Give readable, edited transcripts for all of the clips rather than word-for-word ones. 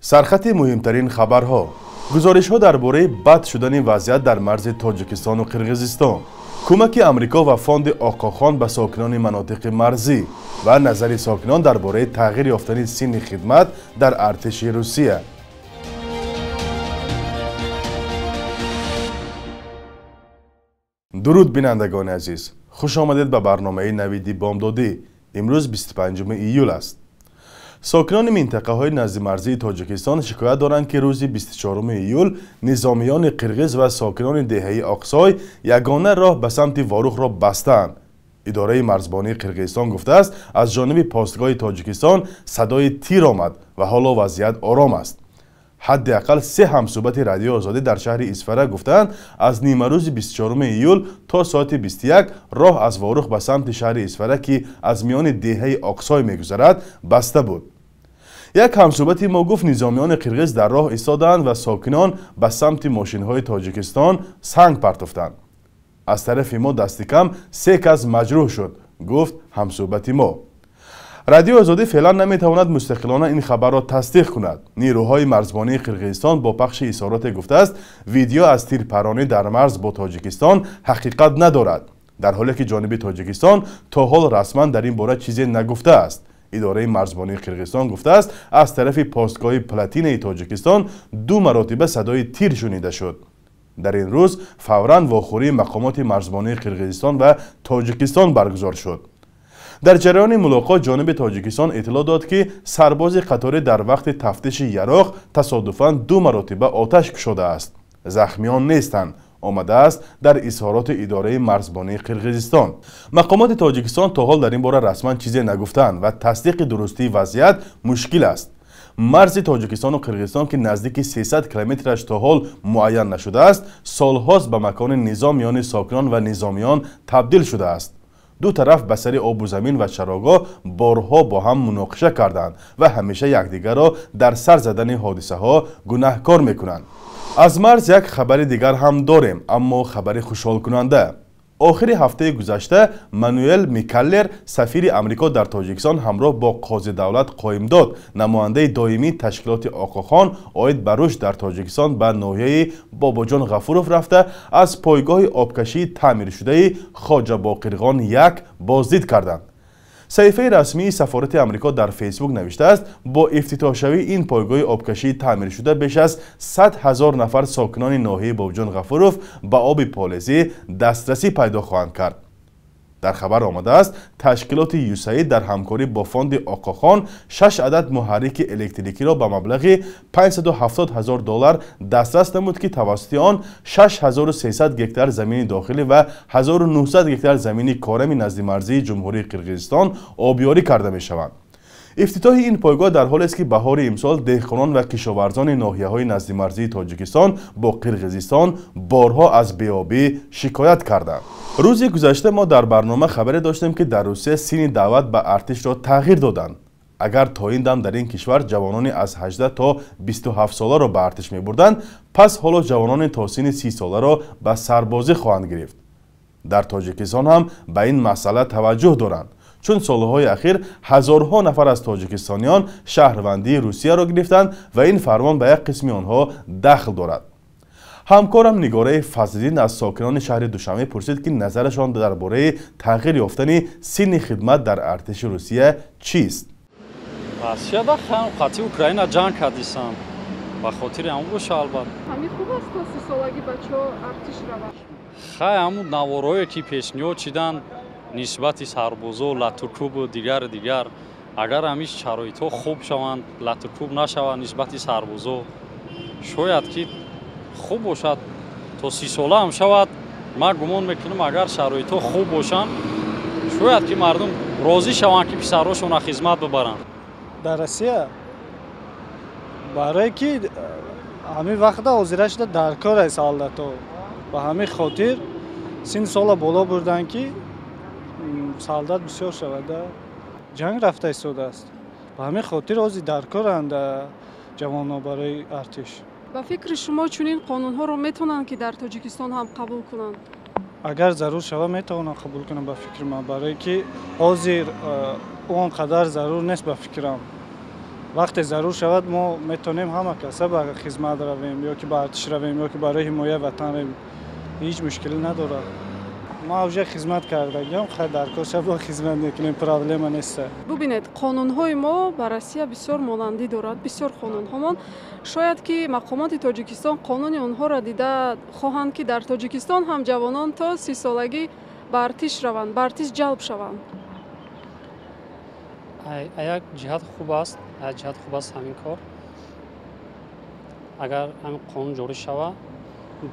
سرخط مهمترین خبرها گزارش‌ها درباره بد شدن وضعیت در مرز تاجیکستان و قرقیزستان، کمک آمریکا و فاند آقاخان به ساکنان مناطق مرزی و نظر ساکنان درباره تغییر یافتن سن خدمت در ارتش روسیه. درود بینندگان عزیز، خوش آمدید به برنامه نویدی بامدادی. امروز 25 ایول است. ساکنان منطقه های نزد مرزی تاجیکستان شکایت دارند که روز 24 ایول نظامیان قرقیز و ساکنان دهه آقسای یگانه راه به سمت واروخ را بستند. اداره مرزبانی قرقیزستان گفته است از جانب پاسگاه تاجیکستان صدای تیر آمد و حالا وضعیت آرام است. حداقل 3 همصحبت رادیو آزادی در شهر اسفره گفتند از نیمه روز 24 ایول تا ساعت 21 راه از واروخ به سمت شهر اسفره که از میان دهه آقسای میگذرد بسته بود. یک همصحبت ما گفت نظامیان قرقیز در راه ایستادند و ساکنان به سمت ماشین‌های تاجیکستان سنگ پرتافتند. از طرف ما دست کم 3 کس مجروح شد، گفت همصحبت ما. رادیو آزادی فعلا نمیتواند مستقلانه این خبر را تصدیق کند. نیروهای مرزبانی قرقیزستان با پخش اظهارات گفته است ویدیو از تیرپرانی در مرز با تاجیکستان حقیقت ندارد، در حالی که جانب تاجیکستان تا حال رسما در این باره چیزی نگفته است. اداره مرزبانی قرقیزستان گفته است از طرف پاسگاه پلاتین تاجیکستان 2 مرتبه صدای تیر شنیده شد. در این روز فوراً واخوری مقامات مرزبانی قرقیزستان و تاجیکستان برگزار شد. در جریان ملاقات جانب تاجیکستان اطلاع داد که سرباز قطاری در وقت تفتیش یراق تصادفاً 2 مرتبه آتش کشیده است. زخمیان نیستند، آمده است در اظهارات اداره مرزبانی قرقیزستان. مقامات تاجیکستان تا حال در این باره رسما چیزی نگفتند و تصدیق درستی وضعیت مشکل است. مرز تاجیکستان و قرقیزستان که نزدیک 300 کیلومترش تا حال معین نشده است، سالهاست به مکان نزاع میان ساکنان و نظامیان تبدیل شده است. دو طرف به سر آب و زمین و چراگاه بارها با هم مناقشه کردند و همیشه یکدیگر را در سر زدن حادثه ها گناهکار میکنند. از مرز یک خبر دیگر هم داریم، اما خبر خوشحال کننده. آخر هفته گذشته مانوئل میکلر سفیر امریکا در تاجیکستان همراه با قاضی دولت قائمداد نماینده دائمی تشکیلات آقاخان آید به رشد در تاجیکستان به ناحیه باباجان غفوروف رفته از پایگاه آبکشی تعمیر شده خواجه باقرخان 1 بازدید کردند. صحیفه رسمی سفارت امریکا در فیسبوک نوشته است با افتتاح شوی این پایگاه آبکشی تعمیر شده بیش از 100,000 نفر ساکنان ناحیه باباجان غفوروف به آب پالزی دسترسی پیدا خواهند کرد. در خبر آمده است تشکیلات یوساید در همکاری با فاند آقاخان 6 عدد محرک الکتریکی را به مبلغ $570,000 دسترس نمود که توسط آن 6300 هکتار زمین داخلی و 1900 هکتار زمین کارمی نزد مرزی جمهوری قرقیزستان آبیاری کرده می شوند. افتتاح این پایگاه در حالی است که بهار امسال دهقانان و کشاورزان ناحیه‌های نزد مرزی تاجیکستان با قرقیزستان بارها از بی‌آبی شکایت کردند. روز گذشته ما در برنامه خبری داشتیم که در روسیه سن دعوت به ارتش را تغییر دادند. اگر تا این دم در این کشور جوانانی از 18 تا 27 ساله را به ارتش می‌بردند، پس حالا جوانان تا سن 30 ساله را به سربازی خواهند گرفت. در تاجیکستان هم به این مسئله توجه دارند، چون سالهای اخیر هزارها نفر از تاجیکستانیان شهروندی روسیه را گرفتند و این فرمان به یک قسم آنها دخل دارد. همکارم نگاره فضل‌دین از ساکنان شهر دوشنبه پرسید که نظرشان درباره تغییر یافتن سن خدمت در ارتش روسیه چیست؟ روسیه با خاطر اوکراین جنگ کردیسم با خاطر همون باشه البته. همین خوب است تا 30 سالگی بچه‌ها ارتش روند. خیلی همون نوارایی که پیشنهاد چیدن نسبت سربازا لاتورکوب و دیگر اگر همیشه شرایط‌ها خوب شوند لاتورکوب نشوند نسبت سربازا شاید که خوب باشد تا 30 ساله هم شود. من گمان میکنم اگر شرایط‌ها خوب باشند شاید که مردم راضی شوند که پسراشون خدمت ببرند. در روسیه برای که همین وقت حاضر شده در کار است حالت و همین خاطر سن سال بالا بردن که سالدات بسیار شود جنگ رفته ایستاده است و همین خاطر حاضر در کارند جوانان برای ارتش. با فکر شما چنین قانون‌ها رو میتونن که در تاجیکستان هم قبول کنند؟ اگر ضرور شود میتونن قبول کنم با فکر من، برای که حاضر اونقدر ضرور نیست با فکرم. вақте зарур шавад мо метонем ҳама каса ба хизмат равем ё ки ба артиш равем ё ки барои ҳимояи ватан равем ҳеҷ мушкилӣ надорад мо уже хизмат кардагиам хай дар кор шаво хизмат мекунем проблема нест бубинед қонунҳои мо ба Россия бисёр монандӣ дорад бисёр қонунҳомон шояд ки мақомоти Тоҷикистон қонуни онҳоро дида хоҳанд ки дар Тоҷикистон ҳам ҷавонон то 30 солагӣ ба артиш раванд ба артиш ҷалб шаванд як ҷиҳат хуб аст ҳамин кор агар ҳамин қонун ҷорӣ шавад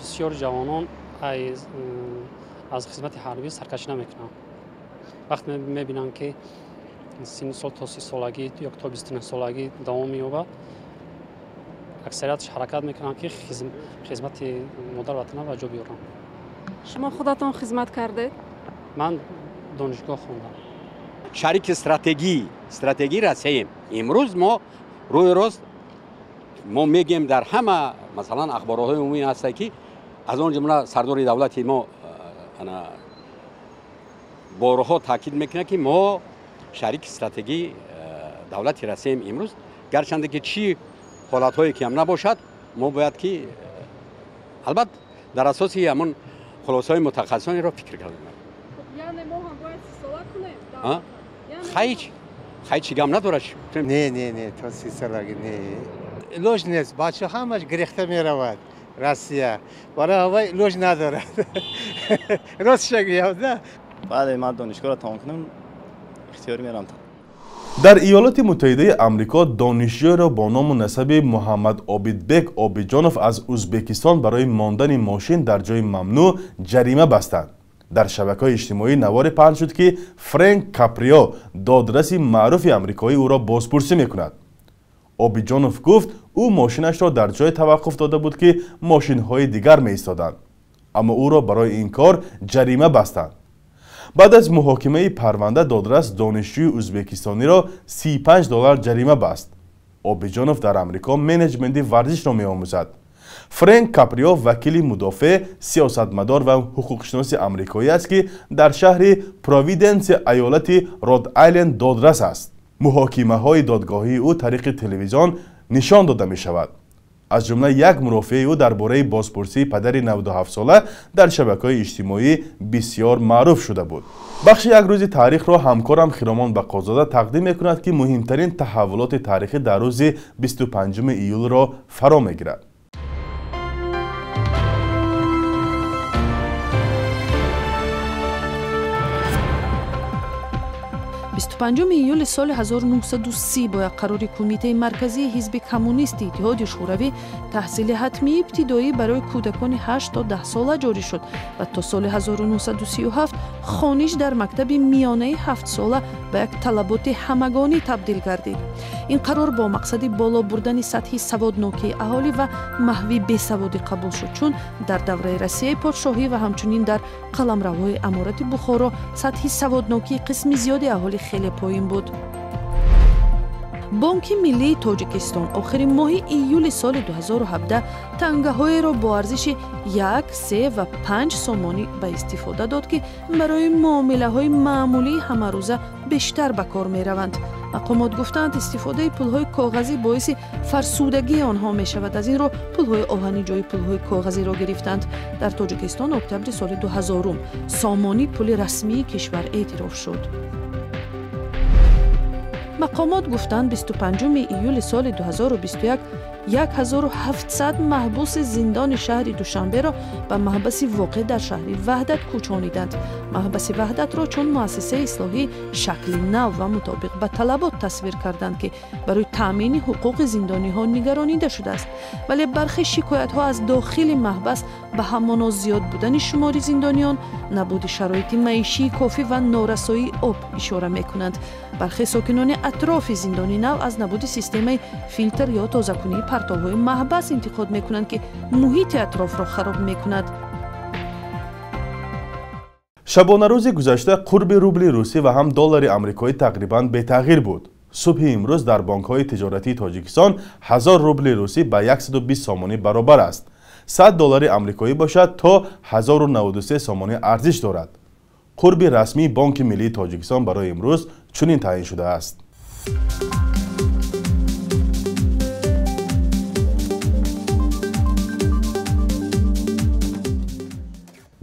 бисёр ҷавонон аз хизмати ҳарбӣ саркашӣ намекунанд вақте мебинанд ки синни сол то 30 солагӣ ё то 29 солагӣ давом меёбад аксариятш ҳаракат мекунанд ки хизмати модар ватана ба ҷо биёранд шумо худатон хизмат кардед ман донишгоҳ хондам шарики стратегии Россияем имрӯз мо рӯи рост мо мегем дар ҳама масалан ахборотҳои умумӣ ҳаста ки аз он ҷумла сардори давлати мо борҳо таъкид мекунад ки мо шарики стратегии давлати Россияем имрӯз гарчанде ки чӣ ҳолатҳое ки ҳам набошад мо бояд ки албат дар асоси ҳамон хулосаҳои мутахассисонеро фикр кардем яъне мо ҳам бояд 30 сола кунем хайчи гам надорад не то 30 солагӣ не лӯж нест бача ҳамаш гирехта меравад Россия барои ҳавай лӯж надорад ростша гӯям да бале ман донишгоҳро тамом кунам ихтиёрӣ мерам дар иёлоти муттаҳидаи амрико донишҷӯеро бо ному насаби муҳаммад обидбек обиҷонов аз ӯзбекистон барои мондани мошин дар ҷои мамнӯъ ҷарима бастанд дар шабакаҳои иҷтимоӣ наворе паҳн шуд ки Фрэнк Каприо додраси маъруфи амрикоӣ ӯро бозпурсӣ мекунад обиҷонов гуфт ӯ мошинашро дар ҷое таваққуф дода буд ки мошинҳои дигар меистоданд аммо ӯро барои ин кор ҷарима бастанд баъд аз муҳокимаи парванда додрас донишҷӯи ӯзбекистониро $35 ҷарима баст обиҷонов дар амрико менеҷменти варзишро меомӯзад Фрэнк Каприо вакили мудофеъ сиёсатмадор ва ҳуқуқшиноси амрикоӣ аст ки дар шаҳри Провиденсия аёлати Род-Айленд додрас аст муҳокимаҳои додгоҳии ӯ тариқи телевизион нишон дода мешавад аз ҷумла як мурофиаи ӯ дар бораи бозпурсии падари 97сола дар шабакаҳои иҷтимоӣ бисьёр маъруф шуда буд бахши як рӯзи таърихро ҳамкорам Хиромон Бақозода тақдим мекунад ки муҳимтарин таҳаввулоти таърихӣ дар рӯзи 25 июлро фаро мегирад 25 июли соли 1930 бо як қарори кумитаи марказии ҳизби коммунисти иттиҳоди шӯравӣ таҳсили ҳатмии ибтидоӣ барои кӯдакони 8 то 10 сола ҷорӣ шуд ва то соли 1937 хониш дар мактаби миёнаи 7 сола ба як талаботи ҳамагонӣ табдил гардид. ин қарор бо мақсади боло бурдани сатҳи саводнокии аҳолӣ ва маҳви бесаводӣ қабул шуд, чун дар давраи Россияи подшоҳӣ ва ҳамчунин дар қаламравҳои аморати Бухоро сатҳи саводнокии қисми зиёди аҳолӣ хеле поин буд. бонки миллии Тоҷикистон охири моҳи июли соли 2017 тангаҳоеро бо арзиши 1, 3 ва 5 сомонӣ ба истифода дод ки барои муомилаҳои маъмулии ҳамарӯза бештар ба кор мераванд. мақомот гуфтанд истифодаи пулҳои коғазӣ боиси фарсудагии онҳо мешавад. аз ин ро пулҳои оҳанӣ ҷои пулҳои коғазиро гирифтанд. дар Тоҷикистон октябри соли 2000 сомонӣ пули расмии кишвар эътироф шуд. мақомот гуфтанд 25 июли соли 2021 1700 маҳбуси зиндони шаҳри Душанберо ба маҳбаси воқеъ дар шаҳри Ваҳдат кӯчониданд. маҳбаси Ваҳдатро чун муассисаи ислоҳӣ шакли нав ва мутобиқ ба талабот тасвир карданд ки барои таъмини ҳуқуқи зиндониҳо нигаронида шудааст, вале бархе шикоятҳо аз дохили маҳбас ба ҳамоно зиёд будани шумори зиндониён, набуди шароити маишии кофӣ ва норасоии об ишора мекунанд. бархе сокинони атрофи зиндони нав аз набуди системаи филтр ё тозакунии партовҳои маҳбас интиқод мекунанд ки муҳити атрофро хароб мекунад. шабонарӯзи гузашта қурби рубли русӣ ва ҳам доллари амрикоӣ тақрибан бетағйир буд. субҳи имрӯз дар бонкҳои тиҷоратии Тоҷикистон 1000 рубли русӣ ба 120 сомонӣ баробар аст. 100 доллари амрикоӣ бошад то 1093 сомонӣ арзиш дорад. қурби расмии Бонки Миллии Тоҷикистон барои имрӯз чунин таъин шудааст.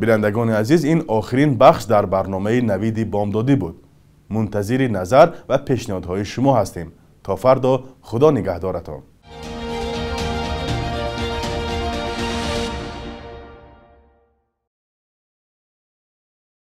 بینندگان عزیز، این آخرین بخش در برنامه نوید بامدادی بود. منتظر نظر و پیشنهادهای شما هستیم. تا فردا، خدا نگهدارتان.